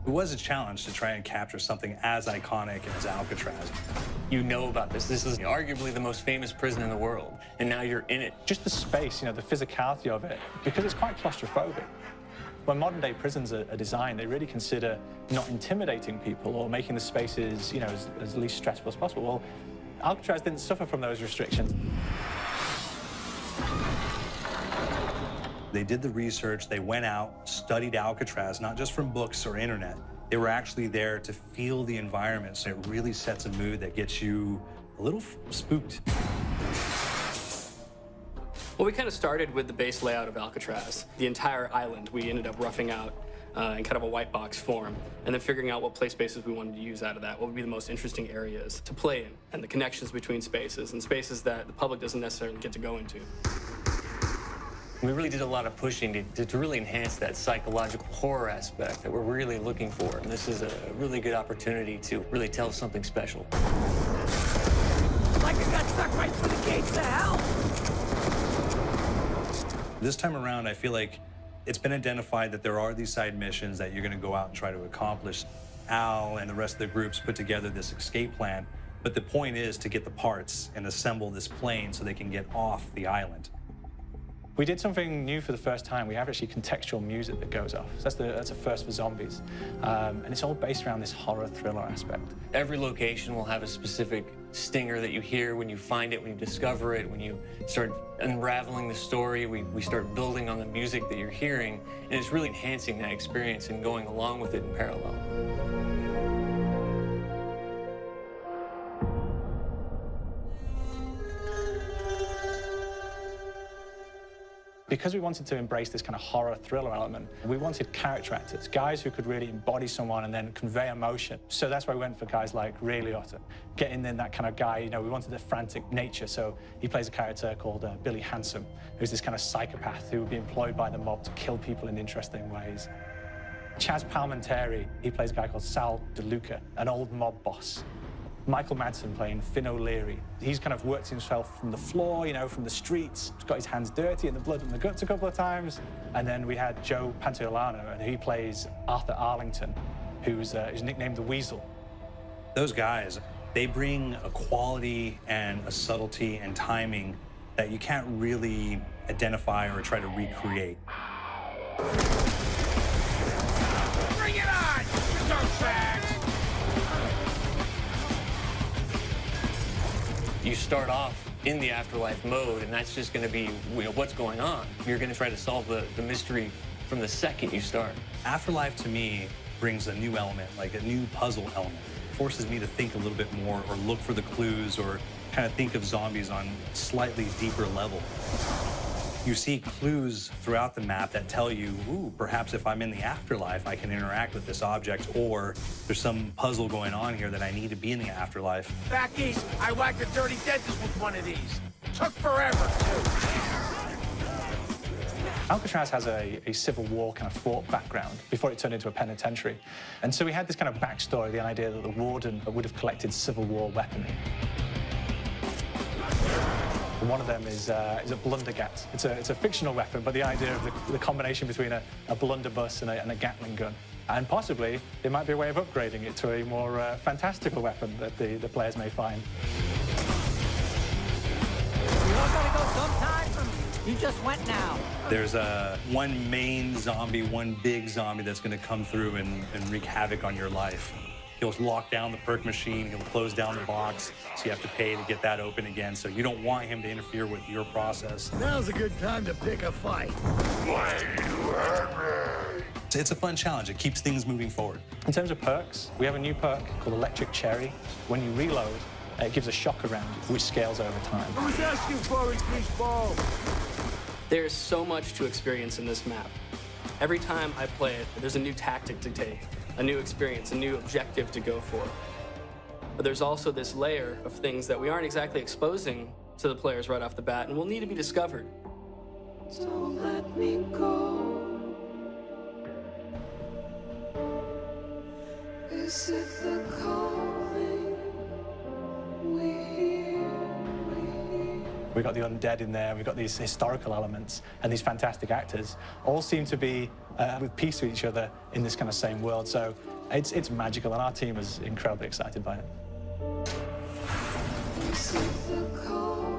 It was a challenge to try and capture something as iconic as Alcatraz. You know about this. This is arguably the most famous prison in the world, and now you're in it. Just the space, the physicality of it, because it's quite claustrophobic. When modern-day prisons are designed, they really consider not intimidating people or making the spaces, as least stressful as possible. Well, Alcatraz didn't suffer from those restrictions. They did the research, they went out, studied Alcatraz, not just from books or internet. They were actually there to feel the environment, so it really sets a mood that gets you a little spooked. Well, we kind of started with the base layout of Alcatraz. The entire island we ended up roughing out in kind of a white box form, and then figuring out what play spaces we wanted to use out of that, what would be the most interesting areas to play in, and the connections between spaces, and spaces that the public doesn't necessarily get to go into. We really did a lot of pushing to really enhance that psychological horror aspect that we're really looking for. And this is a really good opportunity to really tell something special. Like I got stuck right through the gates of hell! This time around, I feel like it's been identified that there are these side missions that you're going to go out and try to accomplish. Al and the rest of the groups put together this escape plan, but the point is to get the parts and assemble this plane so they can get off the island. We did something new for the first time. We have actually contextual music that goes off. So that's a first for zombies. And it's all based around this horror thriller aspect. Every location will have a specific stinger that you hear when you find it, when you discover it, when you start unraveling the story. We start building on the music that you're hearing, and it's really enhancing that experience and going along with it in parallel. Because we wanted to embrace this kind of horror thriller element, we wanted character actors, guys who could really embody someone and then convey emotion. So that's why we went for guys like Ray Liotta, getting in that kind of guy, we wanted a frantic nature. So he plays a character called Billy Handsome, who's this kind of psychopath who would be employed by the mob to kill people in interesting ways. Chaz Palminteri, he plays a guy called Sal DeLuca, an old mob boss. Michael Madsen playing Finn O'Leary. He's kind of worked himself from the floor, from the streets. He's got his hands dirty in the blood and the guts a couple of times. And then we had Joe Pantoliano, and he plays Arthur Arlington, who's nicknamed the Weasel. Those guys, they bring a quality and a subtlety and timing that you can't really identify or try to recreate. Bring it on, dirtbags! You start off in the afterlife mode, and that's just going to be what's going on. You're going to try to solve the mystery from the second you start. Afterlife, to me, brings a new element, like a new puzzle element. It forces me to think a little bit more or look for the clues or kind of think of zombies on a slightly deeper level. You see clues throughout the map that tell you, ooh, perhaps if I'm in the afterlife, I can interact with this object, or there's some puzzle going on here that I need to be in the afterlife. Back east, I whacked a dirty dentist with one of these. Took forever, too. Alcatraz has a Civil War kind of fort background before it turned into a penitentiary. And so we had this kind of backstory, the idea that the warden would have collected Civil War weaponry. One of them is a Blundergat. It's a fictional weapon, but the idea of the combination between a blunderbuss and a Gatling gun. And possibly, there might be a way of upgrading it to a more fantastical weapon that the players may find. You all gotta go sometime? You just went now. There's one main zombie, one big zombie that's going to come through and wreak havoc on your life. He'll lock down the perk machine, he'll close down the box, so you have to pay to get that open again. So you don't want him to interfere with your process. Now's a good time to pick a fight. It's a fun challenge. It keeps things moving forward. In terms of perks, we have a new perk called Electric Cherry. When you reload, it gives a shock around, which scales over time. Who's asking for it, greaseball? There's so much to experience in this map. Every time I play it, there's a new tactic to take, a new experience, a new objective to go for. But there's also this layer of things that we aren't exactly exposing to the players right off the bat and will need to be discovered. Don't let me go. Is it the calling we hear? We've got the undead in there, we've got these historical elements, and these fantastic actors all seem to be with peace with each other in this kind of same world. So It's magical, and our team is incredibly excited by it. This is the call.